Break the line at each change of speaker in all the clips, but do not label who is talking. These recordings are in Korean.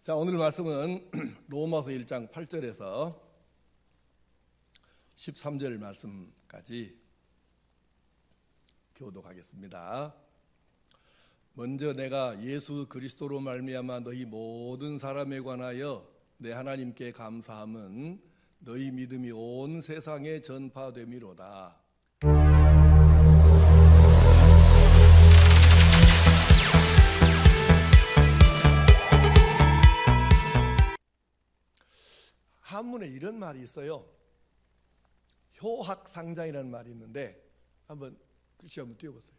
자, 오늘 말씀은 로마서 1장 8절에서 13절 말씀까지 교독하겠습니다. 먼저 내가 예수 그리스도로 말미암아 너희 모든 사람에 관하여 내 하나님께 감사함은 너희 믿음이 온 세상에 전파됨이로다. 한문에 이런 말이 있어요. 효학상장이라는 말이 있는데 한번 글씨 한번 띄워보세요.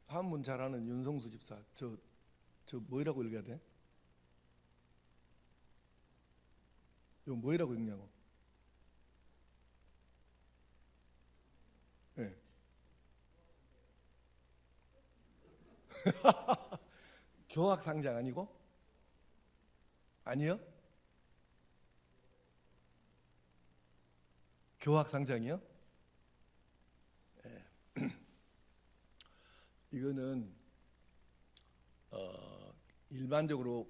한문 잘하는 윤성수 집사, 저 뭐라고 읽어야 돼? 이거 뭐라고 읽냐고? 네. 교학상장 아니고? 아니요? 교학상장이요? 네. 이거는 일반적으로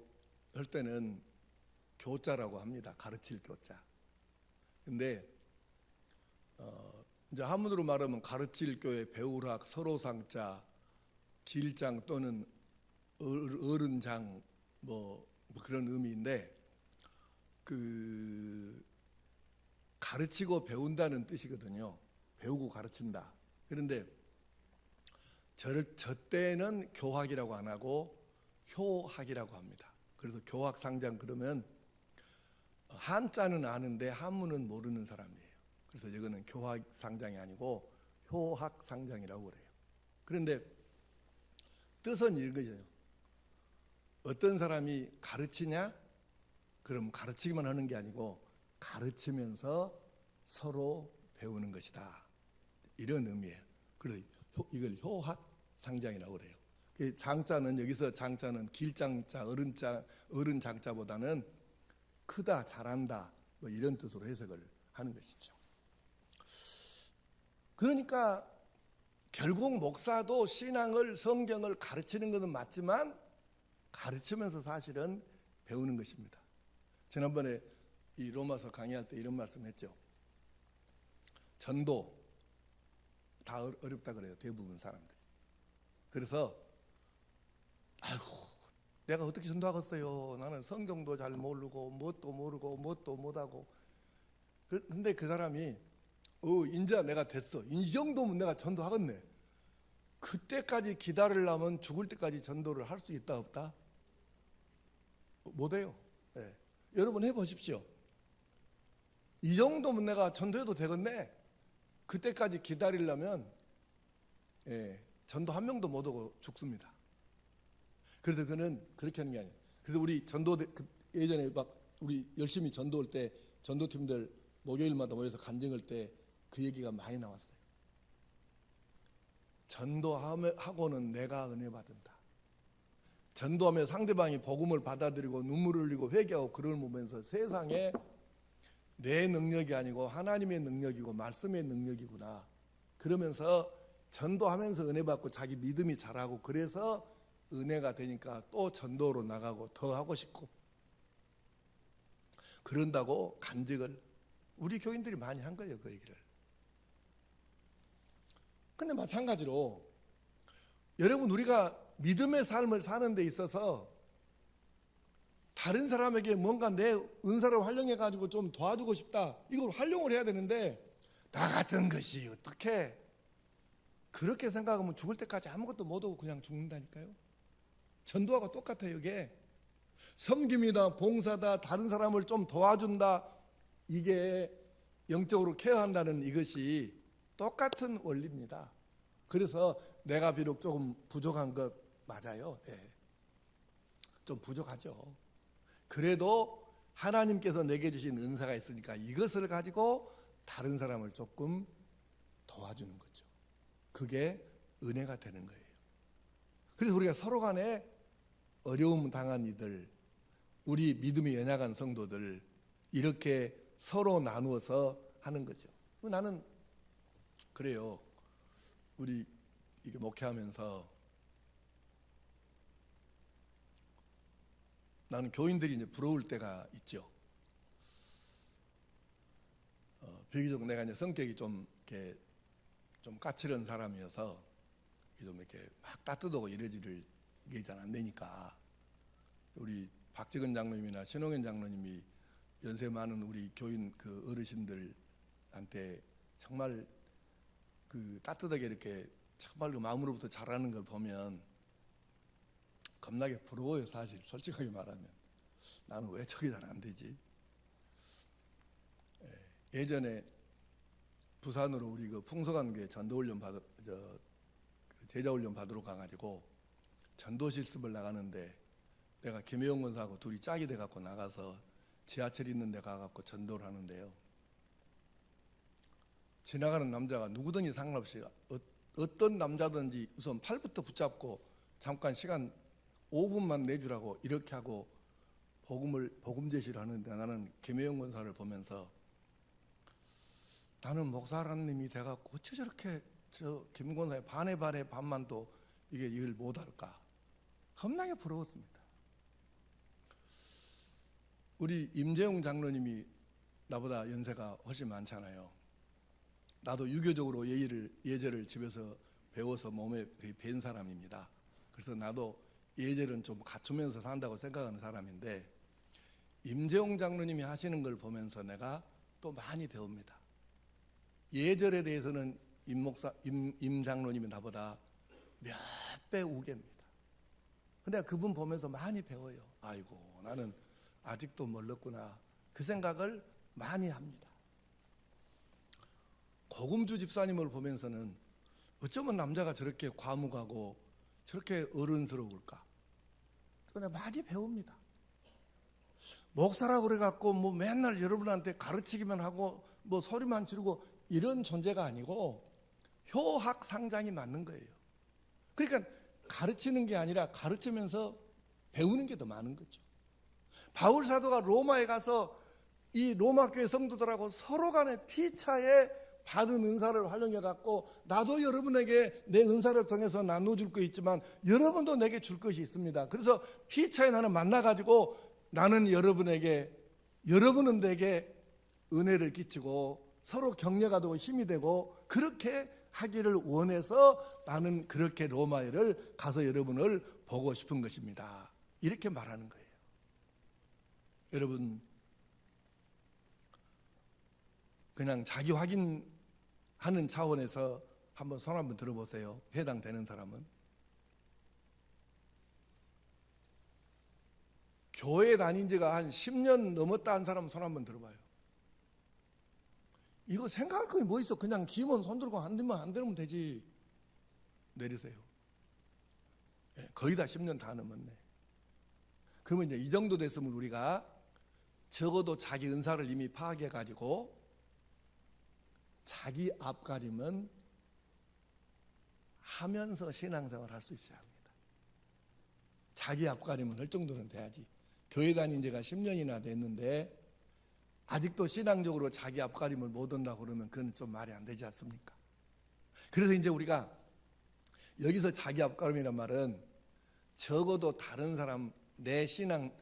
할 때는 교자라고 합니다. 가르칠 교자. 근데 이제 한문으로 말하면 가르칠 교의 배우락, 서로상자, 길장 또는 어른장 뭐 그런 의미인데, 가르치고 배운다는 뜻이거든요. 배우고 가르친다. 그런데 저 때는 교학이라고 안 하고 효학이라고 합니다. 그래서 교학상장 그러면 한자는 아는데 한문은 모르는 사람이에요. 그래서 이거는 교학상장이 아니고 효학상장이라고 그래요. 그런데 뜻은 이거예요. 어떤 사람이 가르치냐? 그럼 가르치기만 하는 게 아니고 가르치면서 서로 배우는 것이다. 이런 의미예요. 그래서 이걸 효학상장이라고 그래요. 장자는 여기서 장자는 길장자, 어른 장자보다는 크다, 잘한다 뭐 이런 뜻으로 해석을 하는 것이죠. 그러니까 결국 목사도 신앙을, 성경을 가르치는 것은 맞지만 가르치면서 사실은 배우는 것입니다. 지난번에 이 로마서 강의할 때 이런 말씀했죠. 전도 다 어렵다 그래요. 대부분 사람들이. 그래서 아이고 내가 어떻게 전도하겠어요. 나는 성경도 잘 모르고 뭣도 모르고 뭣도 못하고. 근데 그 사람이 이제 내가 됐어. 이 정도면 내가 전도하겠네. 그때까지 기다리려면 죽을 때까지 전도를 할 수 있다 없다? 못해요. 네. 여러분 해보십시오. 이 정도면 내가 전도해도 되겠네. 그때까지 기다리려면 전도 한 명도 못 오고 죽습니다. 그래서 그는 그렇게 하는 게 아니에요. 그래서 우리 전도 예전에 막 우리 열심히 전도할 때 전도팀들 목요일마다 모여서 간증할 때 그 얘기가 많이 나왔어요. 전도하고는 내가 은혜 받는다. 전도하며 상대방이 복음을 받아들이고 눈물을 흘리고 회개하고 그걸 보면서 세상에 내 능력이 아니고 하나님의 능력이고 말씀의 능력이구나. 그러면서 전도하면서 은혜 받고 자기 믿음이 자라고 그래서 은혜가 되니까 또 전도로 나가고 더 하고 싶고 그런다고 간증을 우리 교인들이 많이 한 거예요. 그 얘기를. 근데 마찬가지로 여러분 우리가 믿음의 삶을 사는 데 있어서 다른 사람에게 뭔가 내 은사를 활용해 가지고 좀 도와주고 싶다. 이걸 활용을 해야 되는데 나 같은 것이 어떻게 그렇게 생각하면 죽을 때까지 아무것도 못하고 그냥 죽는다니까요. 전도하고 똑같아요. 이게 섬김이다, 봉사다, 다른 사람을 좀 도와준다. 이게 영적으로 케어한다는 이것이 똑같은 원리입니다. 그래서 내가 비록 조금 부족한 것 맞아요. 좀 부족하죠. 그래도 하나님께서 내게 주신 은사가 있으니까 이것을 가지고 다른 사람을 조금 도와주는 거죠. 그게 은혜가 되는 거예요. 그래서 우리가 서로 간에 어려움 당한 이들, 우리 믿음이 연약한 성도들 이렇게 서로 나누어서 하는 거죠. 나는 그래요. 우리 이게 목회하면서 나는 교인들이 이제 부러울 때가 있죠. 비교적 내가 이제 성격이 좀 이렇게 좀 까칠한 사람이어서 좀 이렇게 막 따뜻하고 이러지를 이게 잘 안 되니까 우리 박지근 장로님이나 신홍현 장로님이 연세 많은 우리 교인 그 어르신들한테 정말 그 따뜻하게 이렇게 정말 그 마음으로부터 잘하는 걸 보면 겁나게 부러워요. 사실 솔직하게 말하면 나는 왜 저게 잘 안 되지? 예전에 부산으로 우리 그 풍성한교회 전도훈련 제자훈련 받으러 가가지고 전도 실습을 나가는데 내가 김혜영 권사하고 둘이 짝이 돼갖고 나가서 지하철 있는 데 가갖고 전도를 하는데요. 지나가는 남자가 누구든지 상관없이 어떤 남자든지 우선 팔부터 붙잡고 잠깐 시간 5분만 내주라고 이렇게 하고 복음 제시를 하는데 나는 김혜영 권사를 보면서 나는 목사라님이 돼갖고 어째 저렇게 저 김 권사의 반의 반만도 이게 이걸 못할까 겁나게 부러웠습니다. 우리 임재용 장로님이 나보다 연세가 훨씬 많잖아요. 나도 유교적으로 예절을 집에서 배워서 몸에 거의 밴 사람입니다. 그래서 나도 예절은 좀 갖추면서 산다고 생각하는 사람인데 임재용 장로님이 하시는 걸 보면서 내가 또 많이 배웁니다. 예절에 대해서는 임 장로님이 나보다 몇 배 우계입니다. 근데 그분 보면서 많이 배워요. 아이고 나는 아직도 멀었구나 그 생각을 많이 합니다. 고금주 집사님을 보면서는 어쩌면 남자가 저렇게 과묵하고 저렇게 어른스러울까 저는 많이 배웁니다. 목사라고 그래갖고 뭐 맨날 여러분한테 가르치기만 하고 뭐 소리만 지르고 이런 존재가 아니고 효학상장이 맞는 거예요. 그러니까 가르치는 게 아니라 가르치면서 배우는 게 더 많은 거죠. 바울 사도가 로마에 가서 이 로마 교회 성도들하고 서로 간에 피차에 받은 은사를 활용해 갖고 나도 여러분에게 내 은사를 통해서 나눠줄 거 있지만 여러분도 내게 줄 것이 있습니다. 그래서 피차에 나는 만나 가지고 나는 여러분에게 여러분은 내게 은혜를 끼치고 서로 격려가 되고 힘이 되고 그렇게 하기를 원해서 나는 그렇게 로마에를 가서 여러분을 보고 싶은 것입니다. 이렇게 말하는 거예요. 여러분 그냥 자기 확인하는 차원에서 한번 손 한번 들어보세요. 해당되는 사람은 교회 다닌 지가 한 10년 넘었다 한 사람 손 한번 들어봐요. 이거 생각할 거 뭐 있어? 그냥 기면 손 들고 안 되면 되지. 내리세요. 거의 다 10년 다 넘었네. 그러면 이제 이 정도 됐으면 우리가 적어도 자기 은사를 이미 파악해 가지고 자기 앞가림은 하면서 신앙생활을 할 수 있어야 합니다. 자기 앞가림은 할 정도는 돼야지. 교회 다닌 지가 10년이나 됐는데 아직도 신앙적으로 자기 앞가림을 못 한다고 그러면 그건 좀 말이 안 되지 않습니까? 그래서 이제 우리가 여기서 자기 앞가림이란 말은 적어도 다른 사람 내 신앙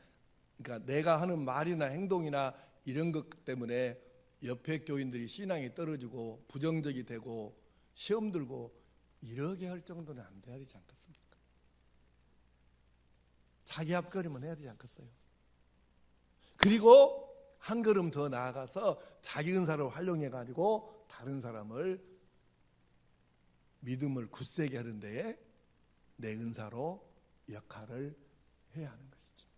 그러니까 내가 하는 말이나 행동이나 이런 것 때문에 옆에 교인들이 신앙이 떨어지고 부정적이 되고 시험 들고 이러게 할 정도는 안 돼야 되지 않겠습니까? 자기 앞가림은 해야 되지 않겠어요? 그리고 한 걸음 더 나아가서 자기 은사를 활용해 가지고 다른 사람을 믿음을 굳세게 하는 데에 내 은사로 역할을 해야 하는 것이죠.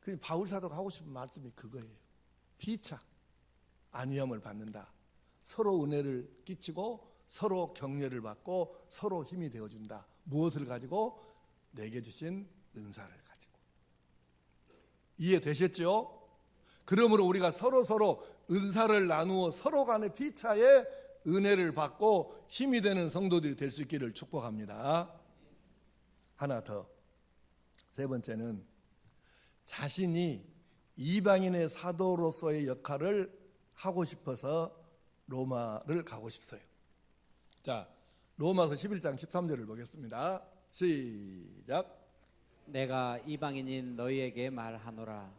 그 바울 사도가 하고 싶은 말씀이 그거예요. 피차 안위함을 받는다. 서로 은혜를 끼치고 서로 격려를 받고 서로 힘이 되어준다. 무엇을 가지고? 내게 주신 은사를 가지고. 이해되셨죠? 그러므로 우리가 서로 은사를 나누어 서로 간의 피차에 은혜를 받고 힘이 되는 성도들이 될 수 있기를 축복합니다. 하나 더. 세 번째는 자신이 이방인의 사도로서의 역할을 하고 싶어서 로마를 가고 싶어요. 자, 로마서 11장 13절을 보겠습니다. 시작.
내가 이방인인 너희에게 말하노라.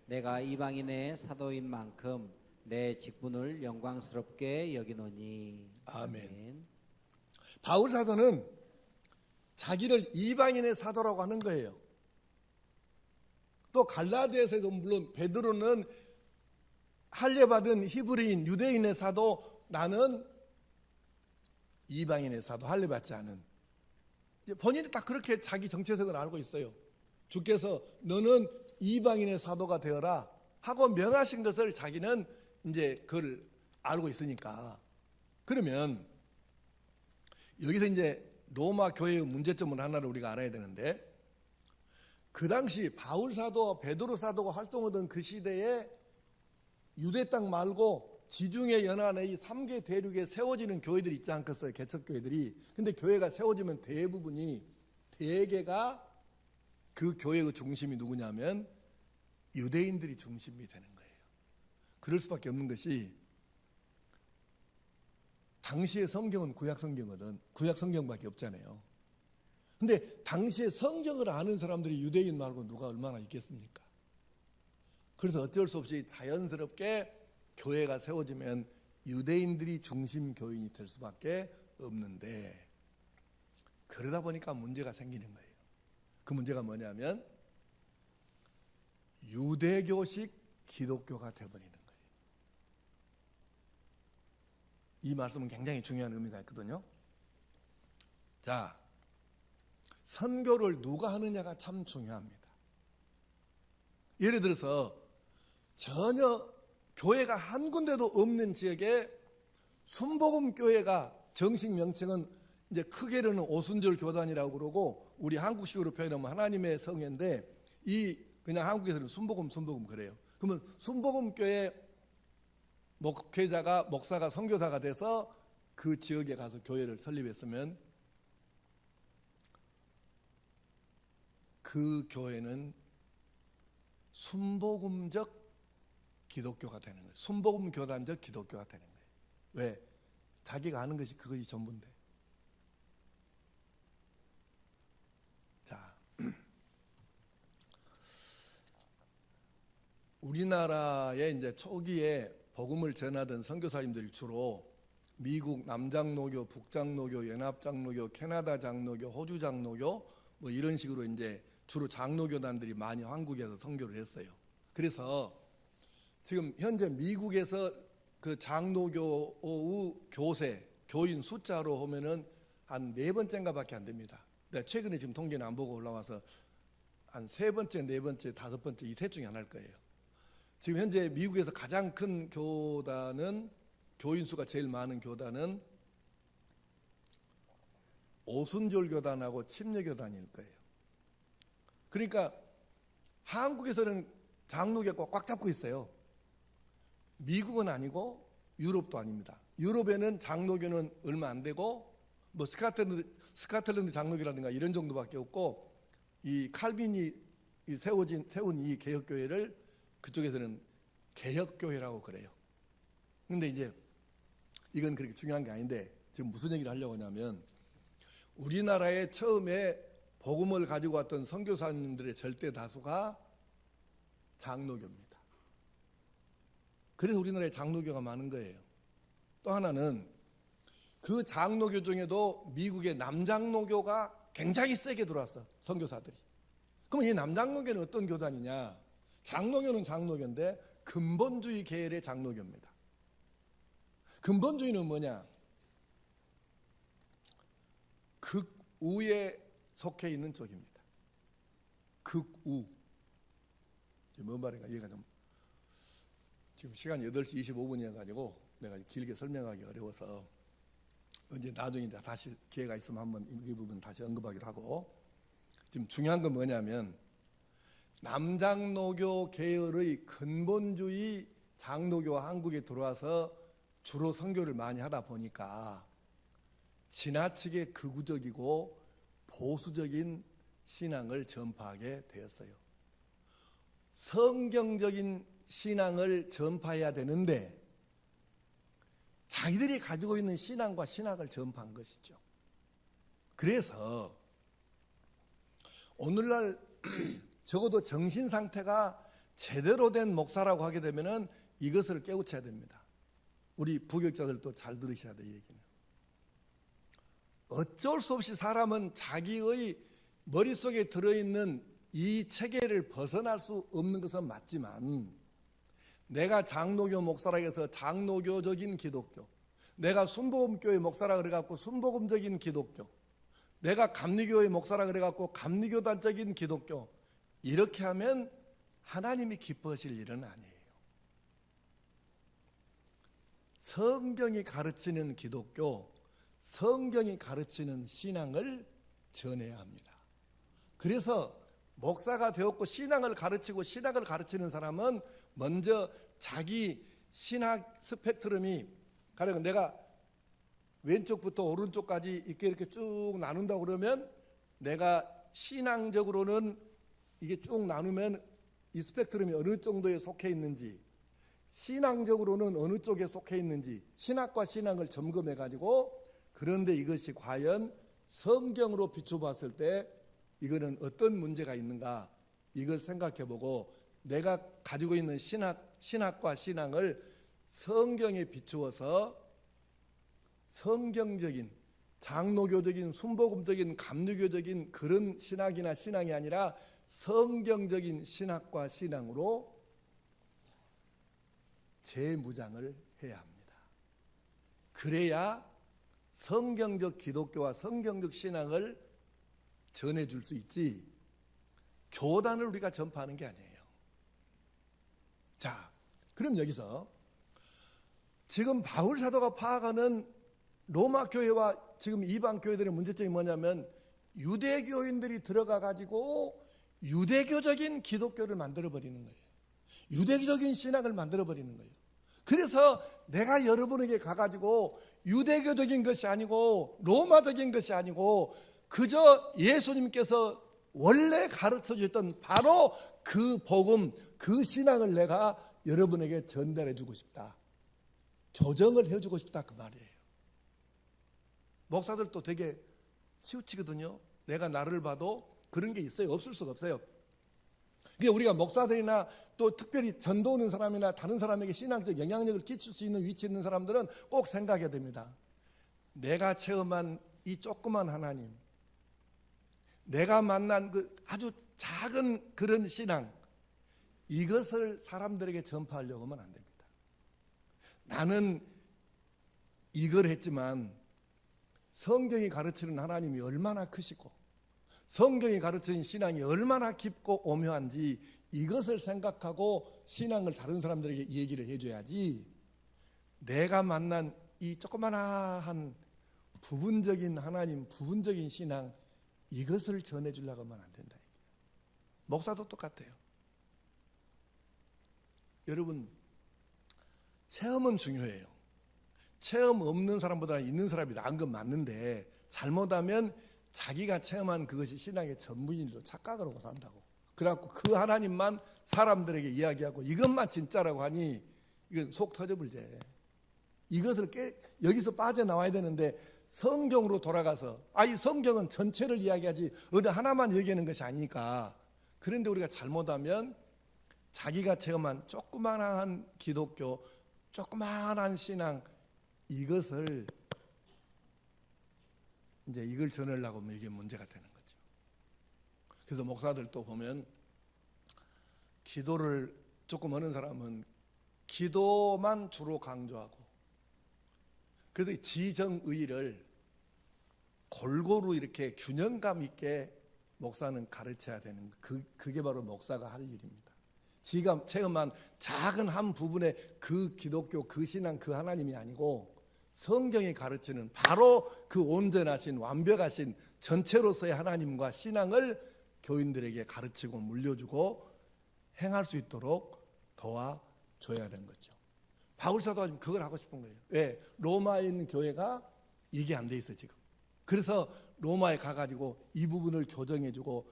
내가 이방인의 사도인 만큼 내 직분을 영광스럽게 여기노니.
아멘. 바울 사도는 자기를 이방인의 사도라고 하는 거예요. 또 갈라디아서도 물론 베드로는 할례받은 히브리인 유대인의 사도, 나는 이방인의 사도, 할례받지 않은. 본인이 딱 그렇게 자기 정체성을 알고 있어요. 주께서 너는 이방인의 사도가 되어라 하고 명하신 것을 자기는 이제 그걸 알고 있으니까. 그러면 여기서 이제 로마 교회의 문제점을 하나를 우리가 알아야 되는데, 그 당시 바울 사도와 베드로 사도가 활동하던 그 시대에 유대 땅 말고 지중해 연안의 이 3개 대륙에 세워지는 교회들이 있지 않겠어요? 개척교회들이. 근데 교회가 세워지면 대개가 그 교회의 중심이 누구냐면 유대인들이 중심이 되는 거예요. 그럴 수밖에 없는 것이, 당시의 성경은 구약 성경이거든. 구약 성경밖에 없잖아요. 근데 당시에 성경을 아는 사람들이 유대인 말고 누가 얼마나 있겠습니까? 그래서 어쩔 수 없이 자연스럽게 교회가 세워지면 유대인들이 중심 교인이 될 수밖에 없는데, 그러다 보니까 문제가 생기는 거예요. 그 문제가 뭐냐면 유대교식 기독교가 되어버리는 거예요. 이 말씀은 굉장히 중요한 의미가 있거든요. 자, 선교를 누가 하느냐가 참 중요합니다. 예를 들어서 전혀 교회가 한 군데도 없는 지역에 순복음 교회가, 정식 명칭은 이제 크게는 오순절 교단이라고 그러고 우리 한국식으로 표현하면 하나님의 성회인데, 이 그냥 한국에서는 순복음 그래요. 그러면 순복음 교회 목사가 선교사가 돼서 그 지역에 가서 교회를 설립했으면 그 교회는 순복음적 기독교가 되는 거예요. 순복음 교단적 기독교가 되는 거예요. 왜? 자기가 아는 것이 그것이 전부인데. 자, 우리나라에 이제 초기에 복음을 전하던 선교사님들이 주로 미국 남장로교, 북장로교, 연합장로교, 캐나다 장로교, 호주 장로교 뭐 이런 식으로 이제 주로 장로교단들이 많이 한국에서 선교를 했어요. 그래서 지금 현재 미국에서 그 장로교의 교인 숫자로 보면은 한 4번째인가밖에 안 됩니다. 근데 최근에 지금 통계는 안 보고 올라와서 한 3번째, 4번째, 5번째 이 셋 중에 하나일 거예요. 지금 현재 미국에서 가장 큰 교단은, 교인 수가 제일 많은 교단은 오순절 교단하고 침례 교단일 거예요. 그러니까 한국에서는 장로교가 꽉 잡고 있어요. 미국은 아니고 유럽도 아닙니다. 유럽에는 장로교는 얼마 안 되고 뭐 스카틀랜드 장로교라든가 이런 정도밖에 없고, 이 칼빈이 세운 이 개혁교회를 그쪽에서는 개혁교회라고 그래요. 근데 이제 이건 그렇게 중요한 게 아닌데, 지금 무슨 얘기를 하려고 하냐면, 우리나라에 처음에 복음을 가지고 왔던 선교사님들의 절대 다수가 장로교입니다. 그래서 우리나라에 장로교가 많은 거예요. 또 하나는 그 장로교 중에도 미국의 남장로교가 굉장히 세게 들어왔어, 선교사들이. 그럼 이 남장로교는 어떤 교단이냐? 장로교는 장로교인데 근본주의 계열의 장로교입니다. 근본주의는 뭐냐? 극우에 속해 있는 쪽입니다. 극우. 뭔 말인가 이해가 좀, 지금 시간이 8시 25분이어가지고 내가 길게 설명하기 어려워서 언제 나중에 다시 기회가 있으면 한번 이 부분 다시 언급하기로 하고, 지금 중요한 건 뭐냐면 남장로교 계열의 근본주의 장로교가 한국에 들어와서 주로 선교를 많이 하다 보니까 지나치게 극우적이고 보수적인 신앙을 전파하게 되었어요. 성경적인 신앙을 전파해야 되는데 자기들이 가지고 있는 신앙과 신학을 전파한 것이죠. 그래서 오늘날 적어도 정신 상태가 제대로 된 목사라고 하게 되면은 이것을 깨우쳐야 됩니다. 우리 부교육자들도 잘 들으셔야 돼요. 이 얘기는 어쩔 수 없이 사람은 자기의 머릿속에 들어있는 이 체계를 벗어날 수 없는 것은 맞지만, 내가 장로교 목사라 해서 장로교적인 기독교, 내가 순복음교회 목사라 그래갖고 순복음적인 기독교, 내가 감리교회 목사라 그래갖고 감리교단적인 기독교, 이렇게 하면 하나님이 기뻐하실 일은 아니에요. 성경이 가르치는 기독교, 성경이 가르치는 신앙을 전해야 합니다. 그래서 목사가 되었고 신앙을 가르치고 신학을 가르치는 사람은 먼저 자기 신학 스펙트럼이, 가령 내가 왼쪽부터 오른쪽까지 이렇게 쭉 나눈다 그러면 내가 신앙적으로는 이게 쭉 나누면 이 스펙트럼이 어느 정도에 속해 있는지, 신앙적으로는 어느 쪽에 속해 있는지 신학과 신앙을 점검해 가지고, 그런데 이것이 과연 성경으로 비춰봤을 때 이거는 어떤 문제가 있는가, 이걸 생각해 보고 내가 가지고 있는 신학과 신앙을 성경에 비추어서 성경적인 장로교적인 순복음적인 감리교적인 그런 신학이나 신앙이 아니라 성경적인 신학과 신앙으로 재무장을 해야 합니다. 그래야 성경적 기독교와 성경적 신앙을 전해줄 수 있지, 교단을 우리가 전파하는 게 아니에요. 자, 그럼 여기서 지금 바울 사도가 파악하는 로마 교회와 지금 이방 교회들의 문제점이 뭐냐면, 유대교인들이 들어가 가지고 유대교적인 기독교를 만들어 버리는 거예요. 유대교적인 신학을 만들어 버리는 거예요. 그래서 내가 여러분에게 가가지고 유대교적인 것이 아니고 로마적인 것이 아니고 그저 예수님께서 원래 가르쳐 주셨던 바로 그 복음, 그 신앙을 내가 여러분에게 전달해 주고 싶다, 교정을 해주고 싶다, 그 말이에요. 목사들도 되게 치우치거든요. 내가 나를 봐도 그런 게 있어요. 없을 수가 없어요. 그게 우리가 목사들이나 또 특별히 전도 오는 사람이나 다른 사람에게 신앙적 영향력을 끼칠 수 있는 위치에 있는 사람들은 꼭 생각해야 됩니다. 내가 체험한 이 조그만 하나님, 내가 만난 그 아주 작은 그런 신앙, 이것을 사람들에게 전파하려고 하면 안 됩니다. 나는 이걸 했지만 성경이 가르치는 하나님이 얼마나 크시고 성경이 가르치는 신앙이 얼마나 깊고 오묘한지 이것을 생각하고 신앙을 다른 사람들에게 얘기를 해줘야지, 내가 만난 이 조그마한 부분적인 하나님, 부분적인 신앙, 이것을 전해주려고 하면 안 된다. 목사도 똑같아요. 여러분, 체험은 중요해요. 체험 없는 사람보다 있는 사람이 나은 건 맞는데, 잘못하면 자기가 체험한 그것이 신앙의 전부인 줄로 착각을 하고 산다고. 그래갖고 그 하나님만 사람들에게 이야기하고 이것만 진짜라고 하니 이건 속 터져불제. 이것을 여기서 빠져나와야 되는데 성경으로 돌아가서, 이 성경은 전체를 이야기하지 어느 하나만 얘기하는 것이 아니니까. 그런데 우리가 잘못하면 자기가 체험한 조그만한 기독교, 조그만한 신앙, 이것을 이제 이걸 전하려고 하면 이게 문제가 되는 거죠. 그래서 목사들도 보면 기도를 조금 하는 사람은 기도만 주로 강조하고, 그래서 지정의를 골고루 이렇게 균형감 있게 목사는 가르쳐야 되는, 그게 바로 목사가 할 일입니다. 지가 체험한 작은 한 부분의 그 기독교, 그 신앙, 그 하나님이 아니고 성경이 가르치는 바로 그 온전하신 완벽하신 전체로서의 하나님과 신앙을 교인들에게 가르치고 물려주고 행할 수 있도록 도와줘야 하는 거죠. 바울 사도가 지금 그걸 하고 싶은 거예요. 왜? 로마에 있는 교회가 이게 안 돼 있어 지금. 그래서 로마에 가가지고 이 부분을 교정해주고,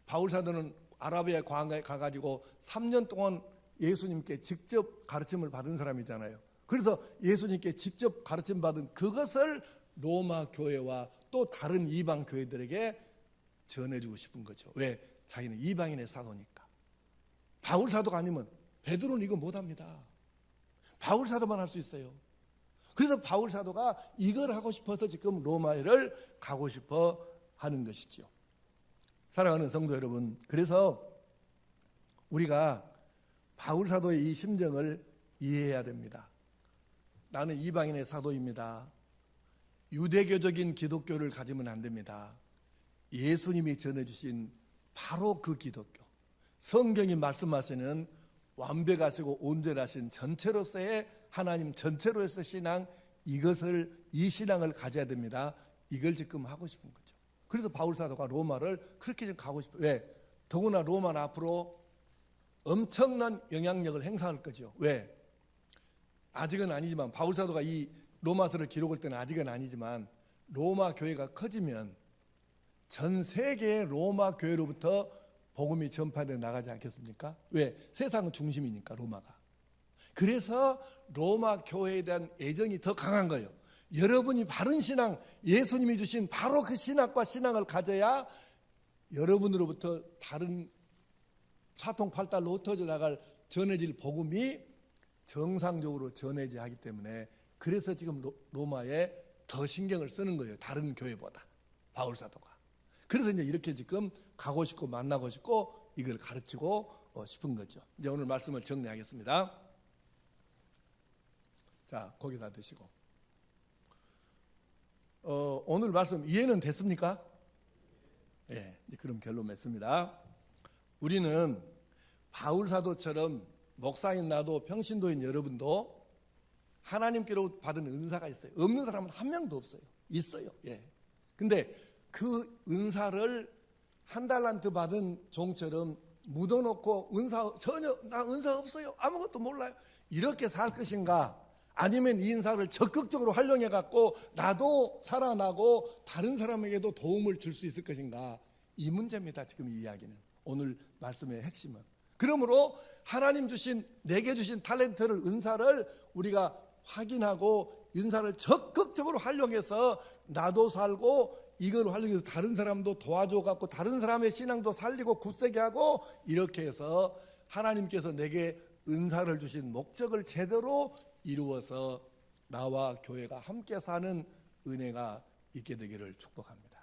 바울 사도는 아라비아 광야에 가가지고 3년 동안 예수님께 직접 가르침을 받은 사람이잖아요. 그래서 예수님께 직접 가르침 받은 그것을 로마 교회와 또 다른 이방 교회들에게 전해주고 싶은 거죠. 왜? 자기는 이방인의 사도니까. 바울 사도가 아니면 베드로는 이거 못합니다. 바울 사도만 할 수 있어요. 그래서 바울 사도가 이걸 하고 싶어서 지금 로마를 가고 싶어 하는 것이지요. 사랑하는 성도 여러분, 그래서 우리가 바울 사도의 이 심정을 이해해야 됩니다. 나는 이방인의 사도입니다. 유대교적인 기독교를 가지면 안 됩니다. 예수님이 전해주신 바로 그 기독교, 성경이 말씀하시는 완벽하시고 온전하신 전체로서의 하나님 전체로서의 신앙, 이 신앙을 가져야 됩니다. 이걸 지금 하고 싶은 거죠. 그래서 바울 사도가 로마를 그렇게 좀 가고 싶어요. 왜? 더구나 로마는 앞으로 엄청난 영향력을 행사할 거죠. 왜? 아직은 아니지만 바울 사도가 이 로마서를 기록할 때는 아직은 아니지만 로마 교회가 커지면 전 세계의 로마 교회로부터 복음이 전파되어 나가지 않겠습니까? 왜? 세상은 중심이니까 로마가. 그래서 로마 교회에 대한 애정이 더 강한 거예요. 여러분이 바른 신앙, 예수님이 주신 바로 그 신학과 신앙을 가져야 여러분으로부터 다른 사통팔달로 흩어져 나갈 전해질 복음이 정상적으로 전해져야 하기 때문에 그래서 지금 로마에 더 신경을 쓰는 거예요. 다른 교회보다 바울 사도가. 그래서 이제 이렇게 지금 가고 싶고 만나고 싶고 이걸 가르치고 싶은 거죠. 이제 오늘 말씀을 정리하겠습니다. 자, 거기다 드시고. 오늘 말씀 이해는 됐습니까? 예, 그럼 결론 맺습니다. 우리는 바울 사도처럼 목사인 나도 평신도인 여러분도 하나님께로 받은 은사가 있어요. 없는 사람은 한 명도 없어요. 있어요. 예. 근데 그 은사를 한 달란트 받은 종처럼 묻어놓고 나 은사 없어요. 아무것도 몰라요. 이렇게 살 것인가? 아니면 이 은사를 적극적으로 활용해 갖고 나도 살아나고 다른 사람에게도 도움을 줄 수 있을 것인가? 이 문제입니다. 지금 이 이야기는. 오늘 말씀의 핵심은. 그러므로 하나님 주신 내게 주신 탤런트를 은사를 우리가 확인하고 은사를 적극적으로 활용해서 나도 살고 이걸 활용해서 다른 사람도 도와줘 갖고 다른 사람의 신앙도 살리고 굳세게 하고 이렇게 해서 하나님께서 내게 은사를 주신 목적을 제대로 이루어서 나와 교회가 함께 사는 은혜가 있게 되기를 축복합니다.